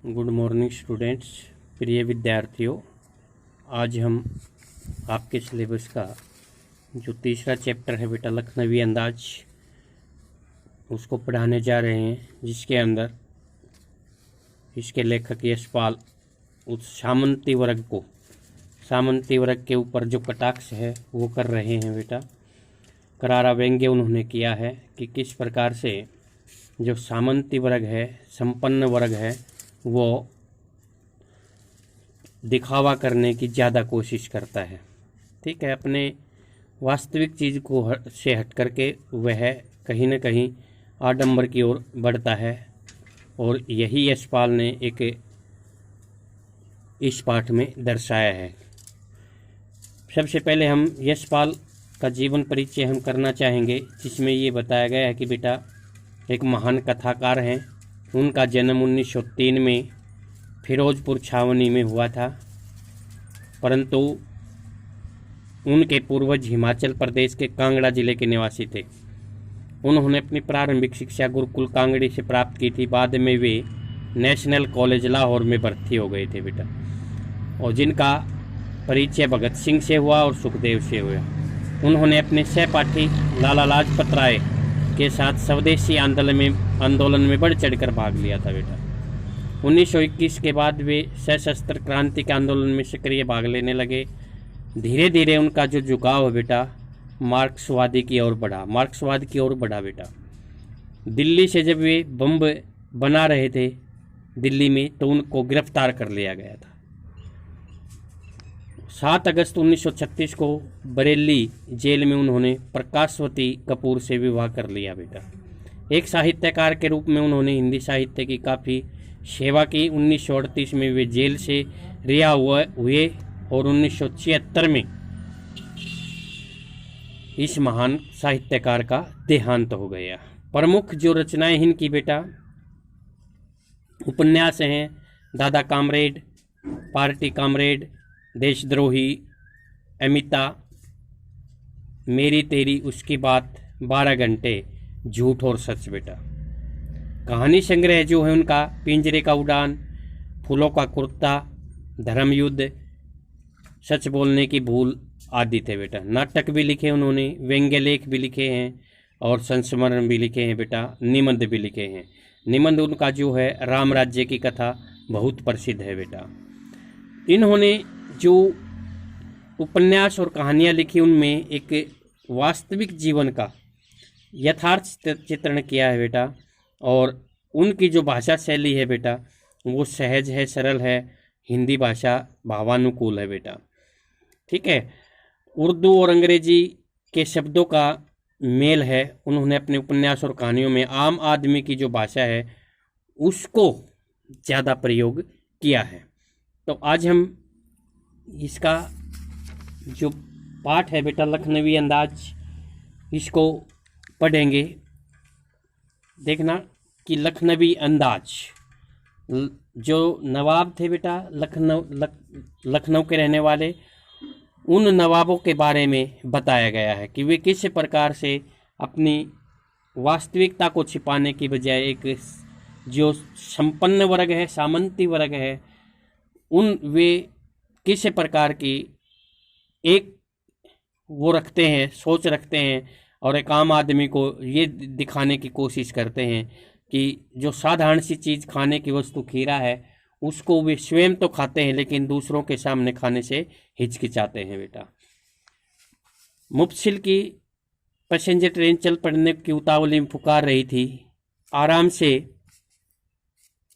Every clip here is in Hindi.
गुड मॉर्निंग स्टूडेंट्स, प्रिय विद्यार्थियों। आज हम आपके सिलेबस का जो तीसरा चैप्टर है बेटा लखनवी अंदाज, उसको पढ़ाने जा रहे हैं, जिसके अंदर इसके लेखक यशपाल उस सामंती वर्ग के ऊपर जो कटाक्ष है वो कर रहे हैं बेटा। करारा व्यंग्य उन्होंने किया है कि किस प्रकार से जो सामंती वर्ग है, संपन्न वर्ग है, वो दिखावा करने की ज़्यादा कोशिश करता है। ठीक है, अपने वास्तविक चीज़ को से हट करके वह कहीं न कहीं आडंबर की ओर बढ़ता है, और यही यशपाल ने एक इस पाठ में दर्शाया है। सबसे पहले हम यशपाल का जीवन परिचय हम करना चाहेंगे, जिसमें ये बताया गया है कि बेटा एक महान कथाकार हैं। उनका जन्म 1903 में फिरोजपुर छावनी में हुआ था, परंतु उनके पूर्वज हिमाचल प्रदेश के कांगड़ा जिले के निवासी थे। उन्होंने अपनी प्रारंभिक शिक्षा गुरुकुल कांगड़ी से प्राप्त की थी। बाद में वे नेशनल कॉलेज लाहौर में भर्ती हो गए थे बेटा, और जिनका परिचय भगत सिंह से हुआ और सुखदेव से हुआ। उन्होंने अपने सहपाठी लाला लाजपत राय के साथ स्वदेशी आंदोलन में बढ़ चढ़कर भाग लिया था बेटा। 1921 के बाद वे सशस्त्र क्रांति के आंदोलन में सक्रिय भाग लेने लगे। धीरे धीरे उनका जो झुकाव है बेटा मार्क्सवाद की ओर बढ़ा बेटा। दिल्ली से जब वे बम बना रहे थे दिल्ली में, तो उनको गिरफ्तार कर लिया गया था। 7 अगस्त 1936 को बरेली जेल में उन्होंने प्रकाशवती कपूर से विवाह कर लिया बेटा। एक साहित्यकार के रूप में उन्होंने हिंदी साहित्य की काफ़ी सेवा की। 1938 में वे जेल से रिहा हुए और 1976 में इस महान साहित्यकार का देहांत हो गया। प्रमुख जो रचनाएं इनकी बेटा उपन्यास हैं दादा कामरेड, पार्टी कामरेड, देशद्रोही, अमिता, मेरी तेरी उसकी बात, 12 घंटे, झूठ और सच बेटा। कहानी संग्रह जो है उनका पिंजरे का उड़ान, फूलों का कुर्ता, धर्मयुद्ध, सच बोलने की भूल आदि थे बेटा। नाटक भी लिखे उन्होंने, व्यंग्य लेख भी लिखे हैं और संस्मरण भी लिखे हैं बेटा, निबंध भी लिखे हैं। निबंध उनका जो है राम राज्य की कथा बहुत प्रसिद्ध है बेटा। इन्होंने जो उपन्यास और कहानियाँ लिखी उनमें एक वास्तविक जीवन का यथार्थ चित्रण किया है बेटा, और उनकी जो भाषा शैली है बेटा वो सहज है, सरल है, हिंदी भाषा भावानुकूल है बेटा। ठीक है, उर्दू और अंग्रेजी के शब्दों का मेल है। उन्होंने अपने उपन्यास और कहानियों में आम आदमी की जो भाषा है उसको ज़्यादा प्रयोग किया है। तो आज हम इसका जो पाठ है बेटा लखनवी अंदाज, इसको पढ़ेंगे। देखना कि लखनवी अंदाज जो नवाब थे बेटा लखनऊ के रहने वाले, उन नवाबों के बारे में बताया गया है कि वे किस प्रकार से अपनी वास्तविकता को छिपाने की बजाय एक जो संपन्न वर्ग है, सामंती वर्ग है, वे किस प्रकार की एक वो रखते हैं, सोच रखते हैं, और एक आम आदमी को ये दिखाने की कोशिश करते हैं कि जो साधारण सी चीज़ खाने की वस्तु खीरा है उसको वे स्वयं तो खाते हैं लेकिन दूसरों के सामने खाने से हिचकिचाते हैं बेटा। मुफस्सिल की पैसेंजर ट्रेन चल पड़ने की उतावली में पुकार रही थी। आराम से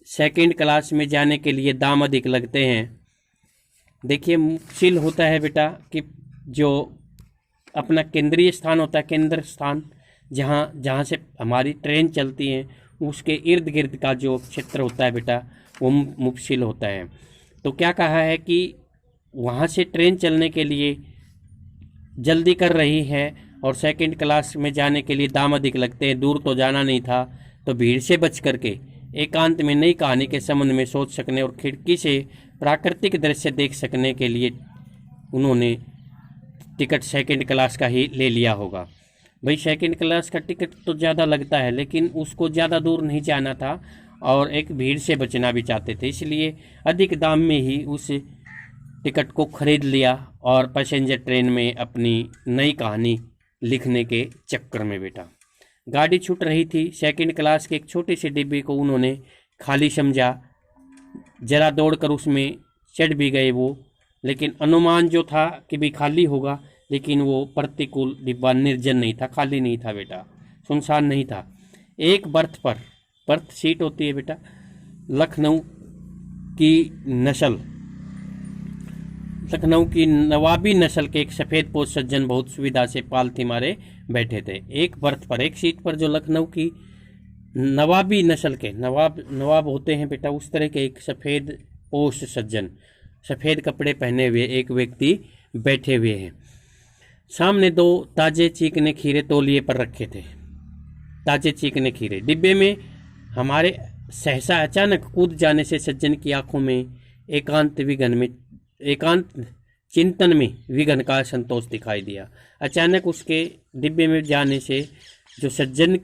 सेकंड क्लास में जाने के लिए दाम अधिक लगते हैं। देखिए, मुफस्सिल होता है बेटा कि जो अपना केंद्रीय स्थान होता है, केंद्र स्थान, जहाँ से हमारी ट्रेन चलती है उसके इर्द गिर्द का जो क्षेत्र होता है बेटा वो मुफस्सिल होता है। तो क्या कहा है कि वहाँ से ट्रेन चलने के लिए जल्दी कर रही है और सेकंड क्लास में जाने के लिए दाम अधिक लगते हैं। दूर तो जाना नहीं था, तो भीड़ से बच करके एकांत में नई कहानी के संबंध में सोच सकने और खिड़की से प्राकृतिक दृश्य देख सकने के लिए उन्होंने टिकट सेकंड क्लास का ही ले लिया होगा। भाई सेकंड क्लास का टिकट तो ज़्यादा लगता है, लेकिन उसको ज़्यादा दूर नहीं जाना था और एक भीड़ से बचना भी चाहते थे, इसलिए अधिक दाम में ही उस टिकट को खरीद लिया और पैसेंजर ट्रेन में अपनी नई कहानी लिखने के चक्कर में बेटा गाड़ी छूट रही थी। सेकंड क्लास के एक छोटे से डिब्बे को उन्होंने खाली समझा, जरा दौड़कर उसमें चढ़ भी गए वो, लेकिन अनुमान जो था कि भी खाली होगा, लेकिन वो प्रतिकूल डिब्बा निर्जन नहीं था, खाली नहीं था बेटा, सुनसान नहीं था। एक बर्थ पर, बर्थ सीट होती है बेटा, लखनऊ की नवाबी नस्ल के एक सफ़ेद पोश सज्जन बहुत सुविधा से पालथी मारे बैठे थे। एक बर्थ पर, एक सीट पर जो लखनऊ की नवाबी नस्ल के नवाब होते हैं बेटा, उस तरह के एक सफ़ेद पोश सज्जन, सफ़ेद कपड़े पहने हुए एक व्यक्ति बैठे हुए हैं। सामने दो ताजे चीकने खीरे तौलिए पर रखे थे, ताजे चीकने खीरे। डिब्बे में हमारे सहसा अचानक कूद जाने से सज्जन की आंखों में एकांत चिंतन में विघन का संतोष दिखाई दिया। अचानक उसके डिब्बे में जाने से जो सज्जन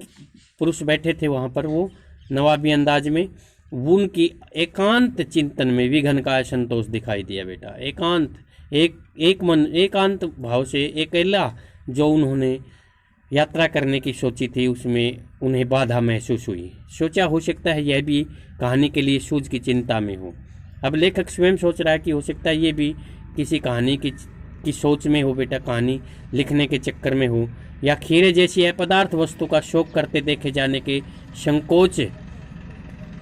पुरुष बैठे थे वहाँ पर, वो नवाबी अंदाज में उनकी एकांत चिंतन में विघन का संतोष दिखाई दिया बेटा। एकांत भाव से अकेला जो उन्होंने यात्रा करने की सोची थी, उसमें उन्हें बाधा महसूस हुई। सोचा हो सकता है यह भी कहानी के लिए सूझ की चिंता में हो। अब लेखक स्वयं सोच रहा है कि हो सकता है ये भी किसी कहानी की सोच में हो बेटा, कहानी लिखने के चक्कर में हो, या खीरे जैसी अपदार्थ वस्तु का शौक करते देखे जाने के संकोच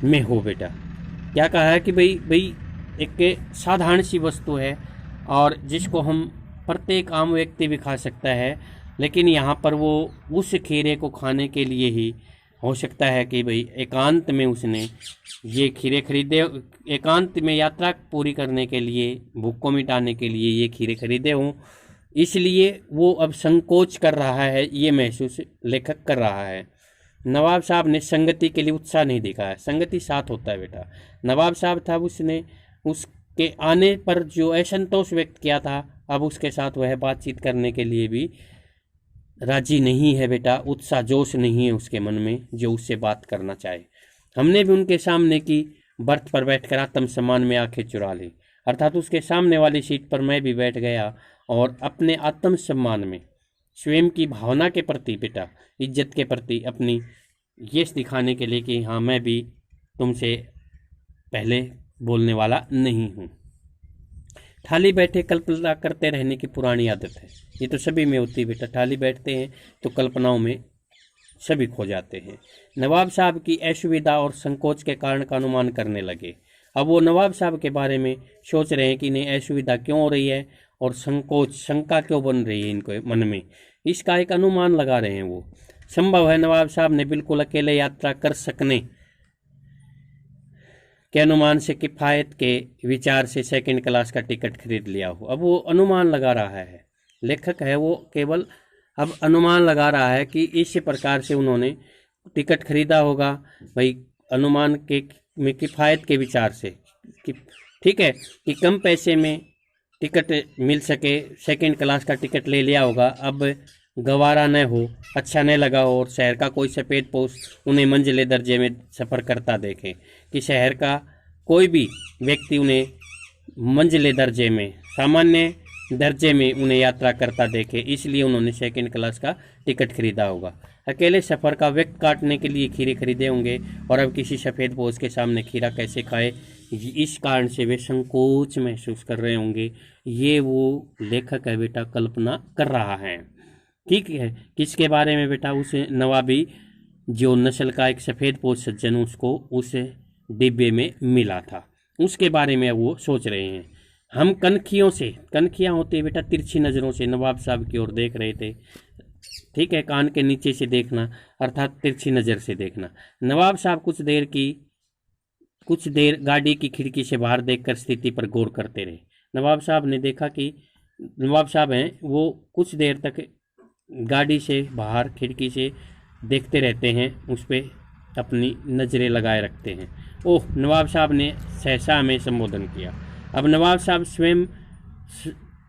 में हो बेटा। क्या कहा है कि भाई एक साधारण सी वस्तु है और जिसको हम प्रत्येक आम व्यक्ति भी खा सकता है, लेकिन यहाँ पर वो उस खीरे को खाने के लिए ही हो सकता है कि भाई एकांत में उसने ये खीरे खरीदे, एकांत में यात्रा पूरी करने के लिए, भूख को मिटाने के लिए ये खीरे खरीदे हों, इसलिए वो अब संकोच कर रहा है, ये महसूस लेखक कर रहा है। नवाब साहब ने संगति के लिए उत्साह नहीं दिखाया। संगति साथ होता है बेटा। नवाब साहब था, उसने उसके आने पर जो असंतोष व्यक्त किया था, अब उसके साथ वह बातचीत करने के लिए भी राजी नहीं है बेटा। उत्साह जोश नहीं है उसके मन में जो उससे बात करना चाहे। हमने भी उनके सामने की बर्थ पर बैठकर आत्मसम्मान में आंखें चुरा ली, अर्थात उसके सामने वाली सीट पर मैं भी बैठ गया और अपने आत्मसम्मान में, स्वयं की भावना के प्रति बेटा, इज्जत के प्रति, अपनी यश दिखाने के लिए कि हाँ मैं भी तुमसे पहले बोलने वाला नहीं हूँ। थाली बैठे कल्पना करते रहने की पुरानी आदत है, ये तो सभी में होती है बेटा। थाली बैठते हैं तो कल्पनाओं में सभी खो जाते हैं। नवाब साहब की असुविधा और संकोच के कारण का अनुमान करने लगे। अब वो नवाब साहब के बारे में सोच रहे हैं कि इन्हें असुविधा क्यों हो रही है और संकोच, शंका क्यों बन रही है इनको मन में, इसका एक अनुमान लगा रहे हैं वो। संभव है नवाब साहब ने बिल्कुल अकेले यात्रा कर सकने के अनुमान से किफ़ायत के विचार से सेकंड क्लास का टिकट खरीद लिया हो। अब वो अनुमान लगा रहा है, लेखक है वो, केवल अब अनुमान लगा रहा है कि इस प्रकार से उन्होंने टिकट खरीदा होगा भाई, अनुमान के में किफ़ायत के विचार से कि ठीक है कि कम पैसे में टिकट मिल सके, सेकंड क्लास का टिकट ले लिया होगा। अब गवारा न हो, अच्छा न लगा हो और शहर का कोई सफ़ेद पोश उन्हें मंजिले दर्जे में सफ़र करता देखे, कि शहर का कोई भी व्यक्ति उन्हें मंजिले दर्जे में, सामान्य दर्जे में उन्हें यात्रा करता देखे, इसलिए उन्होंने सेकंड क्लास का टिकट खरीदा होगा। अकेले सफ़र का वक्त काटने के लिए खीरे खरीदे होंगे और अब किसी सफ़ेद पोश के सामने खीरा कैसे खाए, इस कारण से वे संकोच महसूस कर रहे होंगे। ये वो लेखक है बेटा, कल्पना कर रहा है। ठीक है, किसके बारे में बेटा? उस नवाबी जो नस्ल का एक सफ़ेद पोश सज्जन उसको उस डिब्बे में मिला था, उसके बारे में वो सोच रहे हैं। हम कनखियों से, कनखियाँ होती है बेटा, तिरछी नज़रों से नवाब साहब की ओर देख रहे थे। ठीक है, कान के नीचे से देखना अर्थात तिरछी नज़र से देखना। नवाब साहब कुछ देर गाड़ी की खिड़की से बाहर देखकर स्थिति पर गौर करते रहे। नवाब साहब ने देखा कि नवाब साहब हैं वो कुछ देर तक गाड़ी से बाहर खिड़की से देखते रहते हैं, उस पर अपनी नज़रें लगाए रखते हैं। ओह, नवाब साहब ने सहसा में संबोधन किया। अब नवाब साहब स्वयं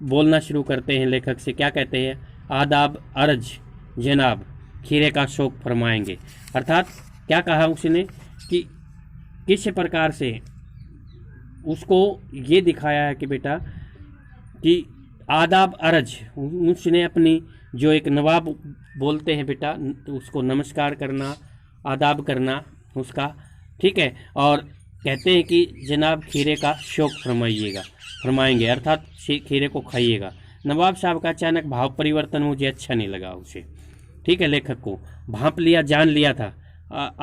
बोलना शुरू करते हैं लेखक से। क्या कहते हैं? आदाब अर्ज जनाब, खीरे का शौक फरमाएंगे। अर्थात क्या कहा उसने कि किस प्रकार से उसको ये दिखाया है कि बेटा कि आदाब अर्ज, उसने अपनी जो एक नवाब बोलते हैं बेटा, तो उसको नमस्कार करना, आदाब करना उसका, ठीक है। और कहते हैं कि जनाब खीरे का शौक फरमाएंगे, अर्थात खीरे को खाइएगा। नवाब साहब का अचानक भाव परिवर्तन मुझे अच्छा नहीं लगा उसे, ठीक है। लेखक को भांप लिया, जान लिया था।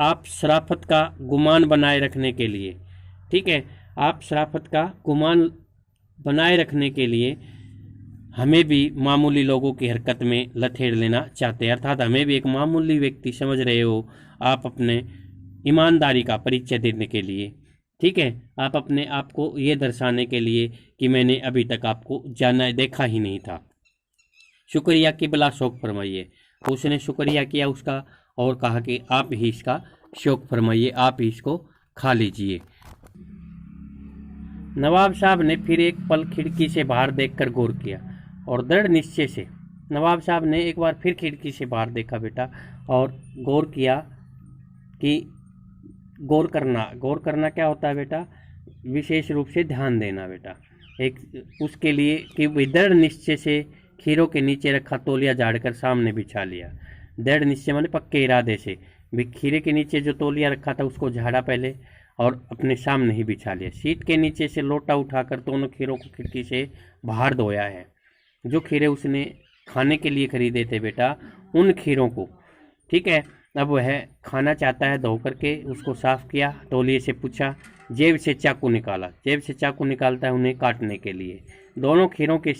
आप शराफत का गुमान बनाए रखने के लिए, ठीक है, आप शराफत का गुमान बनाए रखने के लिए हमें भी मामूली लोगों की हरकत में लथेड़ लेना चाहते हैं, अर्थात हमें भी एक मामूली व्यक्ति समझ रहे हो आप अपने ईमानदारी का परिचय देने के लिए, ठीक है, आप अपने आप को ये दर्शाने के लिए कि मैंने अभी तक आपको जाना देखा ही नहीं था। शुक्रिया की बिला शौक फरमाइए। तो उसने शुक्रिया किया उसका और कहा कि आप ही इसका शौक फरमाइए, आप ही इसको खा लीजिए। नवाब साहब ने फिर एक पल खिड़की से बाहर देखकर गौर किया और दृढ़ निश्चय से, नवाब साहब ने एक बार फिर खिड़की से बाहर देखा बेटा और गौर किया कि गौर करना क्या होता है बेटा, विशेष रूप से ध्यान देना बेटा, एक उसके लिए कि दृढ़ निश्चय से खीरों के नीचे रखा तौलिया झाड़कर सामने बिछा लिया। दृढ़ निश्चय माने पक्के इरादे से भी खीरे के नीचे जो तौलिया रखा था उसको झाड़ा पहले और अपने सामने ही बिछा लिया। सीट के नीचे से लोटा उठाकर दोनों खीरों को खिड़की से बाहर धोया है। जो खीरे उसने खाने के लिए खरीदे थे बेटा, उन खीरों को, ठीक है, अब वह खाना चाहता है। धो करके उसको साफ़ किया, तौलिए से पूछा, जेब से चाकू निकाला, जेब से चाकू निकालता है उन्हें काटने के लिए। दोनों खीरों के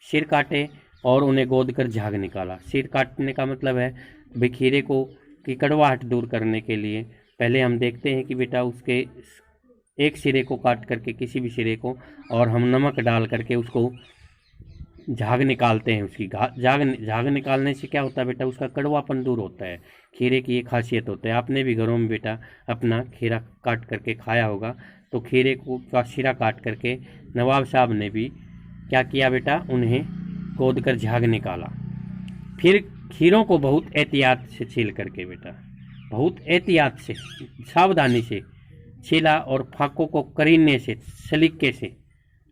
सिर काटे और उन्हें गोद कर झाग निकाला। सिर काटने का मतलब है भाई खीरे को की कड़वाहट दूर करने के लिए पहले हम देखते हैं कि बेटा उसके एक सिरे को काट करके, किसी भी सिरे को, और हम नमक डाल करके उसको झाग निकालते हैं। उसकी झाग निकालने से क्या होता है बेटा, उसका कड़वापन दूर होता है। खीरे की ये खासियत होता है। आपने भी घरों में बेटा अपना खीरा काट करके खाया होगा। तो खीरे को का सिरा काट करके नवाब साहब ने भी क्या किया बेटा, उन्हें गोद कर झाग निकाला। फिर खीरों को बहुत एहतियात से छील करके बेटा, बहुत एहतियात से, सावधानी से छीला और फाकों को करीने से, सलीके से,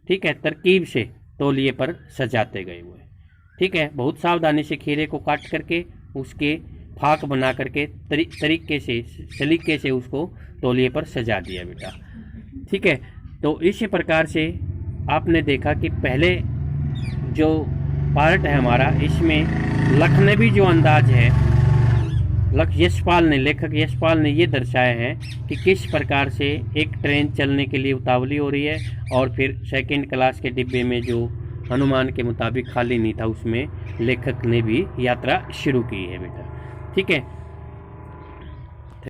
ठीक है, तरकीब से तौलिए पर सजाते गए हुए, ठीक है। बहुत सावधानी से खीरे को काट करके उसके फाक बना करके तरीके से, सलीके से उसको तौलिए पर सजा दिया बेटा, ठीक है। तो इसी प्रकार से आपने देखा कि पहले जो पार्ट है हमारा, इसमें लखनवी जो अंदाज है, लेखक यशपाल ने ये दर्शाया है कि किस प्रकार से एक ट्रेन चलने के लिए उतावली हो रही है और फिर सेकंड क्लास के डिब्बे में जो अनुमान के मुताबिक खाली नहीं था, उसमें लेखक ने भी यात्रा शुरू की है बेटा, ठीक है।